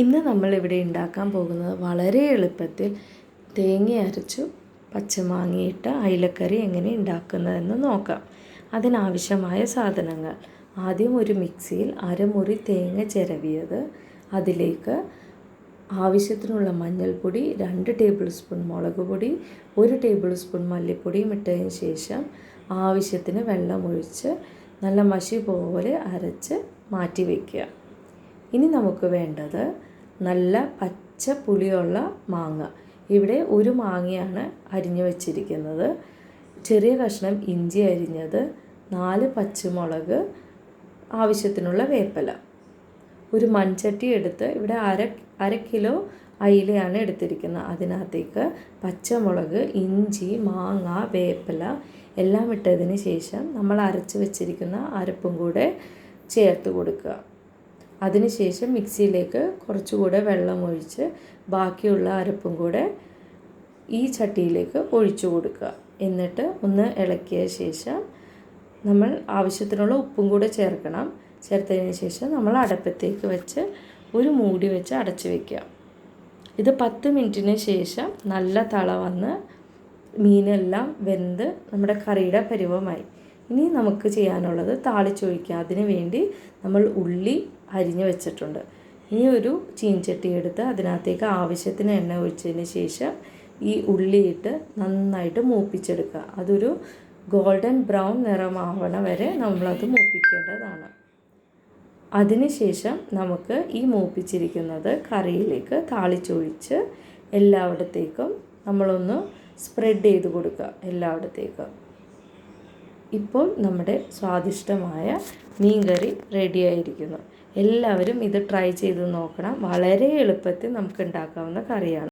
ഇന്ന് നമ്മളിവിടെ ഉണ്ടാക്കാൻ പോകുന്നത് വളരെ എളുപ്പത്തിൽ തേങ്ങ അരച്ചു പച്ചമാങ്ങയിട്ട് അയിലക്കറി എങ്ങനെ ഉണ്ടാക്കുന്നതെന്ന് നോക്കാം. അതിനാവശ്യമായ സാധനങ്ങൾ: ആദ്യം ഒരു മിക്സിയിൽ അരമുറി തേങ്ങ ചിരവിയത്, അതിലേക്ക് ആവശ്യത്തിനുള്ള മഞ്ഞൾപ്പൊടി, 2 ടേബിൾ സ്പൂൺ മുളക് പൊടി, 1 ടേബിൾ സ്പൂൺ മല്ലിപ്പൊടിയും ഇട്ടതിന് ശേഷം ആവശ്യത്തിന് വെള്ളമൊഴിച്ച് നല്ല മഷി പോലെ അരച്ച് മാറ്റി വയ്ക്കുക. ഇനി നമുക്ക് വേണ്ടത് നല്ല പച്ച പുളിയുള്ള മാങ്ങ. ഇവിടെ ഒരു മാങ്ങയാണ് അരിഞ്ഞു വച്ചിരിക്കുന്നത്. ചെറിയ കഷ്ണം ഇഞ്ചി അരിഞ്ഞത്, 4 പച്ചമുളക്, ആവശ്യത്തിനുള്ള വേപ്പില. ഒരു മൺചട്ടി എടുത്ത് ഇവിടെ അര കിലോ അയിലയാണ് എടുത്തിരിക്കുന്നത്. അതിനകത്തേക്ക് പച്ചമുളക്, ഇഞ്ചി, മാങ്ങ, വേപ്പില എല്ലാം ഇട്ടതിന് ശേഷം നമ്മൾ അരച്ച് വെച്ചിരിക്കുന്ന അരപ്പും കൂടെ ചേർത്ത് കൊടുക്കുക. അതിനുശേഷം മിക്സിയിലേക്ക് കുറച്ചുകൂടെ വെള്ളമൊഴിച്ച് ബാക്കിയുള്ള അരപ്പും കൂടെ ഈ ചട്ടിയിലേക്ക് ഒഴിച്ചു കൊടുക്കുക. എന്നിട്ട് ഒന്ന് ഇളക്കിയ ശേഷം നമ്മൾ ആവശ്യത്തിനുള്ള ഉപ്പും കൂടെ ചേർക്കണം. ചേർത്തതിന് ശേഷം നമ്മൾ അടുപ്പത്തേക്ക് വെച്ച് ഒരു മൂടി വെച്ച് അടച്ചു വയ്ക്കുക. ഇത് 10 മിനിറ്റിന് ശേഷം നല്ല തള വന്ന് മീനെല്ലാം വെന്ത് നമ്മുടെ കറിയുടെ പരുവമായി. ഇനി നമുക്ക് ചെയ്യാനുള്ളത് താളിച്ചൊഴിക്കുക. അതിന് വേണ്ടി നമ്മൾ ഉള്ളി അരിഞ്ഞു വെച്ചിട്ടുണ്ട്. ഇനി ഒരു ചീൻചട്ടി എടുത്ത് അതിനകത്തേക്ക് ആവശ്യത്തിന് എണ്ണ ഒഴിച്ചതിന് ശേഷം ഈ ഉള്ളിയിട്ട് നന്നായിട്ട് മൂപ്പിച്ചെടുക്കുക. അതൊരു ഗോൾഡൻ ബ്രൗൺ നിറമാവണ വരെ നമ്മളത് മൂപ്പിക്കേണ്ടതാണ്. അതിനുശേഷം നമുക്ക് ഈ മൂപ്പിച്ചിരിക്കുന്നത് കറിയിലേക്ക് താളിച്ചൊഴിച്ച് എല്ലായിടത്തേക്കും നമ്മളൊന്ന് സ്പ്രെഡ് ചെയ്ത് കൊടുക്കുക എല്ലായിടത്തേക്കും. ഇപ്പോൾ നമ്മുടെ സ്വാദിഷ്ടമായ മീൻകറി റെഡിയായിരിക്കുന്നു. എല്ലാവരും ഇത് ട്രൈ ചെയ്ത് നോക്കണം. വളരെ എളുപ്പത്തിൽ നമുക്ക് ഉണ്ടാക്കാവുന്ന കറിയാണ്.